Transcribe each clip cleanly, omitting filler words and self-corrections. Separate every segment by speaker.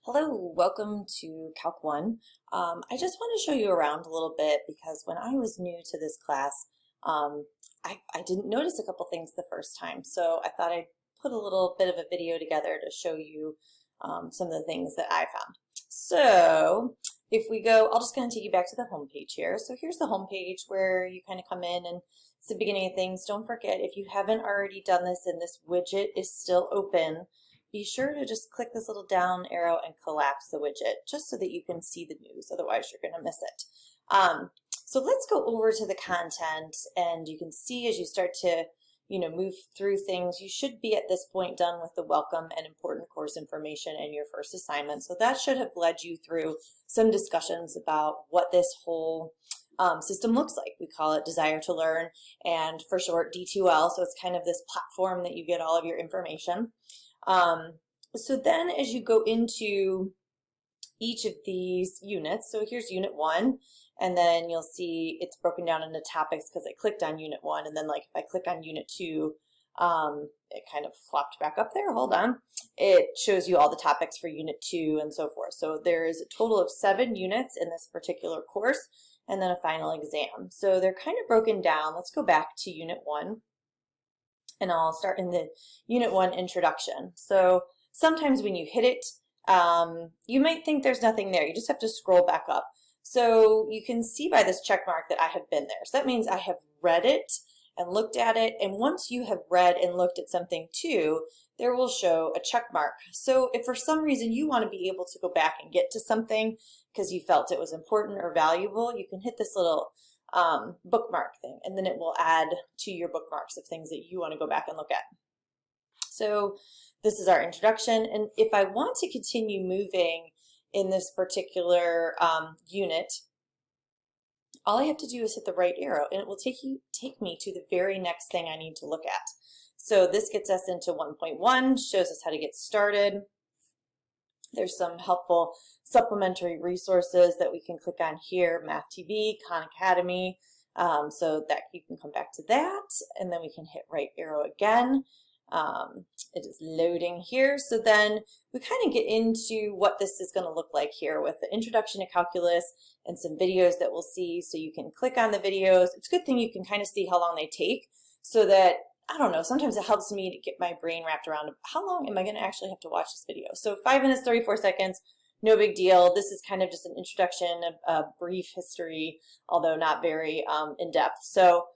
Speaker 1: Hello, welcome to Calc 1. I just want to show you around a little bit because when I was new to this class, I didn't notice a couple things the first time. So I thought I'd put a little bit of a video together to show you some of the things that I found. So if we go, I'll just kind of take you back to the home page here. So here's the home page where you kind of come in and it's the beginning of things. Don't forget, if you haven't already done this and this widget is still open, be sure to just click this little down arrow and collapse the widget just so that you can see the news. Otherwise, you're going to miss it. So let's go over to the content, and you can see as you start to move through things, you should be at this point done with the welcome and important course information and your first assignment. So that should have led you through some discussions about what this whole system looks like. We call it Desire to Learn, and for short D2L, so it's kind of this platform that you get all of your information. So then as you go into each of these units, so here's unit 1, and then you'll see it's broken down into topics because I clicked on unit 1, and then like if I click on unit 2, it kind of flopped back up there. Hold on. It shows you all the topics for unit 2 and so forth. So there is a total of 7 units in this particular course, and then a final exam. So they're kind of broken down. Let's go back to unit 1. And I'll start in the Unit 1 introduction. So sometimes when you hit it, you might think there's nothing there. You just have to scroll back up. So you can see by this check mark that I have been there. So that means I have read it and looked at it. And once you have read and looked at something too, there will show a check mark. So if for some reason you want to be able to go back and get to something because you felt it was important or valuable, you can hit this little bookmark thing, and then it will add to your bookmarks of things that you want to go back and look at. So this is our introduction, and if I want to continue moving in this particular unit, all I have to do is hit the right arrow, and it will take me to the very next thing I need to look at. So this gets us into 1.1, shows us how to get started. There's some helpful supplementary resources that we can click on here, Math TV, Khan Academy, so that you can come back to that, and then we can hit right arrow again. It is loading here, so then we kind of get into what this is going to look like here with the introduction to calculus and some videos that we'll see, so you can click on the videos. It's a good thing you can kind of see how long they take, so that I don't know, sometimes it helps me to get my brain wrapped around how long am I going to actually have to watch this video. So 5 minutes, 34 seconds, no big deal. This is kind of just an introduction, a brief history, although not very in-depth. So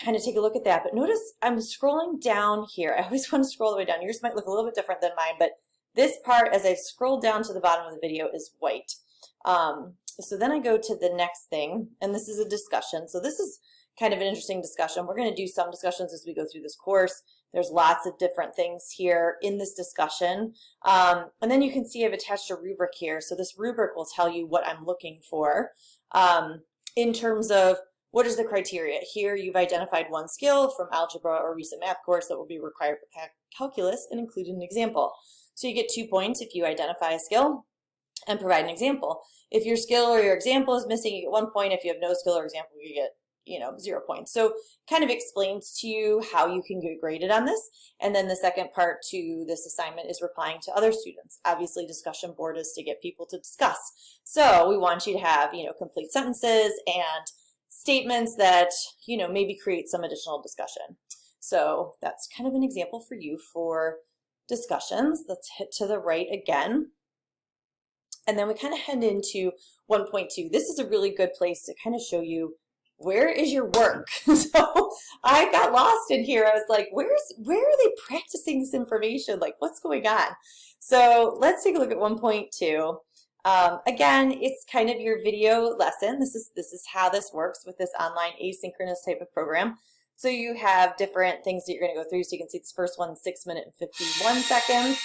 Speaker 1: kind of take a look at that. But notice I'm scrolling down here. I always want to scroll all the way down. Yours might look a little bit different than mine, but this part, as I scroll down to the bottom of the video, is white. So then I go to the next thing, and this is a discussion. So this is kind of an interesting discussion. We're going to do some discussions as we go through this course. There's lots of different things here in this discussion. And then you can see I've attached a rubric here. So this rubric will tell you what I'm looking for in terms of what is the criteria. Here you've identified one skill from algebra or recent math course that will be required for calculus and included an example. So you get 2 points if you identify a skill and provide an example. If your skill or your example is missing, you get 1 point. If you have no skill or example, you get 0 points. So kind of explains to you how you can get graded on this. And then the second part to this assignment is replying to other students. Obviously, discussion board is to get people to discuss. So we want you to have, complete sentences and statements that, maybe create some additional discussion. So that's kind of an example for you for discussions. Let's hit to the right again. And then we kind of head into 1.2. This is a really good place to kind of show you where is your work? So I got lost in here. I was like, where are they practicing this information? Like, what's going on? So let's take a look at 1.2. Again, it's kind of your video lesson. This is how this works with this online asynchronous type of program. So you have different things that you're going to go through. So you can see this first one, 6 minutes and 51 seconds.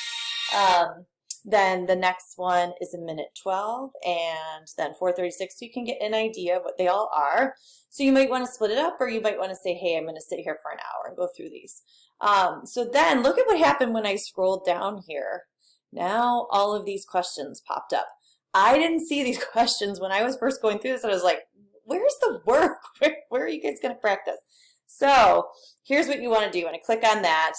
Speaker 1: Then the next one is a minute 12, and then 4:36, so you can get an idea of what they all are. So you might want to split it up, or you might want to say, hey, I'm going to sit here for an hour and go through these. So then look at what happened when I scrolled down here. Now all of these questions popped up. I didn't see these questions when I was first going through this, and I was like, where's the work? Where are you guys going to practice? So here's what you want to do. You want to click on that.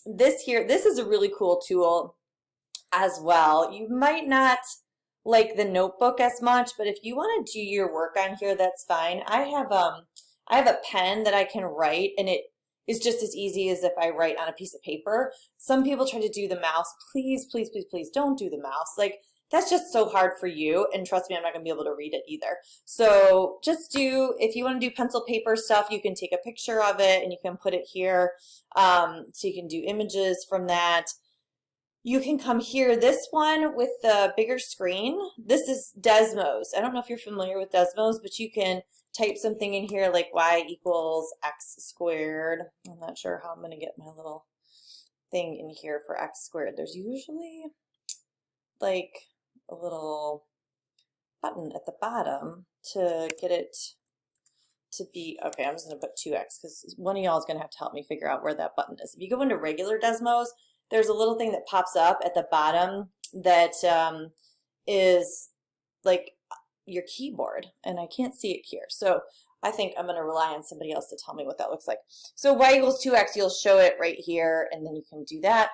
Speaker 1: This is a really cool tool. as well. You might not like the notebook as much, but if you want to do your work on here, that's fine. I have a pen that I can write, and it is just as easy as if I write on a piece of paper. Some people try to do the mouse. Please, please, please, please don't do the mouse. Like, that's just so hard for you, and trust me, I'm not going to be able to read it either. So just do, if you want to do pencil paper stuff, you can take a picture of it and you can put it here. So you can do images from that. You can come here, this one with the bigger screen. This is Desmos. I don't know if you're familiar with Desmos, but you can type something in here like y equals x squared. I'm not sure how I'm going to get my little thing in here for x squared. There's usually like a little button at the bottom to get it to be, okay, I'm just going to put 2x because one of y'all is going to have to help me figure out where that button is. If you go into regular Desmos, there's a little thing that pops up at the bottom that is like your keyboard, and I can't see it here. So I think I'm going to rely on somebody else to tell me what that looks like. So y equals 2x, you'll show it right here, and then you can do that.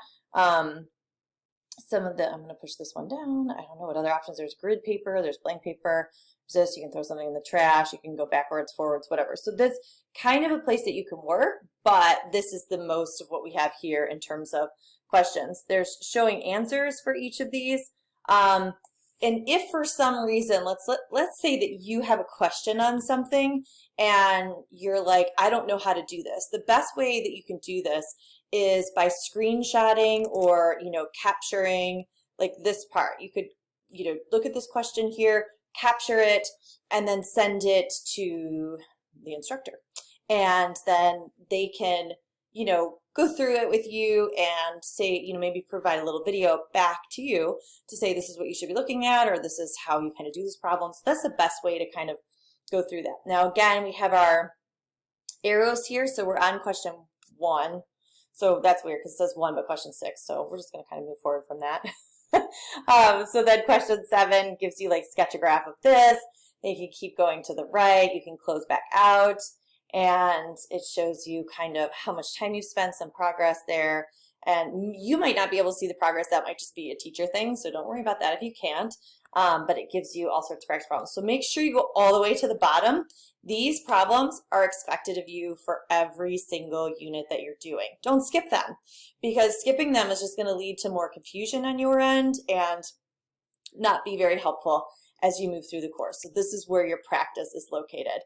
Speaker 1: Some of the, I'm going to push this one down. I don't know what other options. There's grid paper, there's blank paper, there's this, you can throw something in the trash, you can go backwards, forwards, whatever. So this kind of a place that you can work, but this is the most of what we have here in terms of questions. There's showing answers for each of these. And if for some reason, let's say that you have a question on something and you're like, I don't know how to do this. The best way that you can do this is by screenshotting or, capturing like this part. You could, look at this question here, capture it, and then send it to the instructor. And then they can, go through it with you and say, maybe provide a little video back to you to say this is what you should be looking at, or this is how you kind of do this problem. So that's the best way to kind of go through that. Now, again, we have our arrows here. So we're on question 1. So that's weird because it says 1, but question 6. So we're just going to kind of move forward from that. So then question 7 gives you like sketch a graph of this. Then you can keep going to the right. You can close back out. And it shows you kind of how much time you spent, some progress there. And you might not be able to see the progress. That might just be a teacher thing. So don't worry about that if you can't. But it gives you all sorts of practice problems. So make sure you go all the way to the bottom. These problems are expected of you for every single unit that you're doing. Don't skip them, because skipping them is just going to lead to more confusion on your end and not be very helpful as you move through the course. So this is where your practice is located.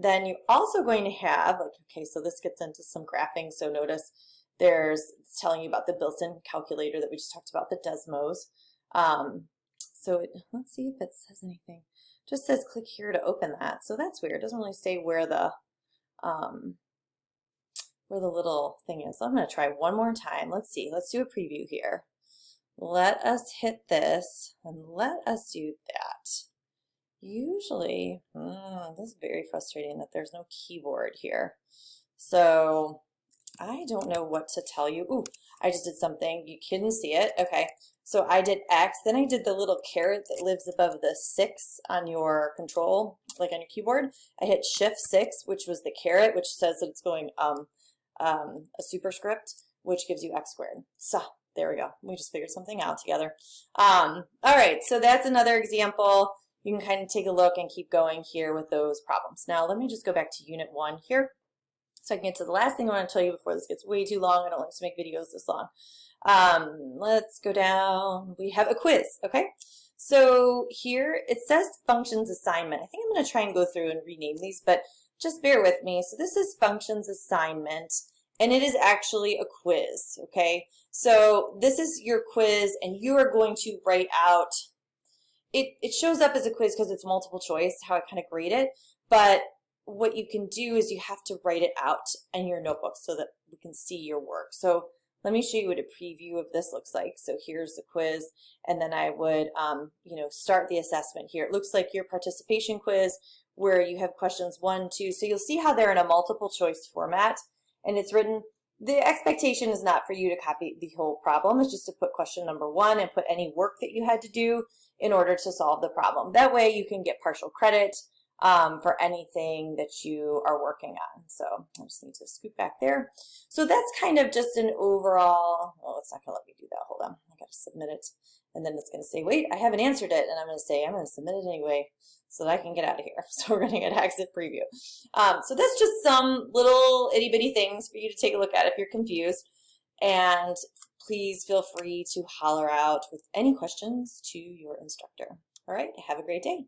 Speaker 1: Then you're also going to have, okay, so this gets into some graphing. So notice it's telling you about the built-in calculator that we just talked about, the Desmos. Let's see if it says anything. It just says click here to open that. So that's weird. It doesn't really say where the little thing is. So I'm going to try one more time. Let's see. Let's do a preview here. Let us hit this and let us do that. Usually, this is very frustrating that there's no keyboard here. So I don't know what to tell you. Ooh, I just did something. You couldn't see it. Okay, so I did X. Then I did the little caret that lives above the 6 on your control, like on your keyboard. I hit Shift 6, which was the caret, which says that it's going a superscript, which gives you X squared. So there we go. We just figured something out together. All right, so that's another example. You can kind of take a look and keep going here with those problems. Now, let me just go back to Unit 1 here so I can get to the last thing I want to tell you before this gets way too long. I don't like to make videos this long. Let's go down. We have a quiz, okay? So here it says functions assignment. I think I'm going to try and go through and rename these, but just bear with me. So this is functions assignment, and it is actually a quiz, okay? So this is your quiz, and you are going to write out. It shows up as a quiz because it's multiple choice, how I kind of grade it, but what you can do is you have to write it out in your notebook so that we can see your work. So let me show you what a preview of this looks like. So here's the quiz, and then I would, start the assessment here. It looks like your participation quiz where you have questions 1, 2. So you'll see how they're in a multiple choice format, and it's written. The expectation is not for you to copy the whole problem. It's just to put question number 1 and put any work that you had to do in order to solve the problem. That way you can get partial credit for anything that you are working on. So I just need to scoot back there. So that's kind of just an overall, oh, it's not gonna let me do that. Hold on, I gotta got to submit it. And then it's going to say, wait, I haven't answered it. And I'm going to say, I'm going to submit it anyway so that I can get out of here. So we're going to get exit preview. So that's just some little itty bitty things for you to take a look at if you're confused. And please feel free to holler out with any questions to your instructor. All right, have a great day.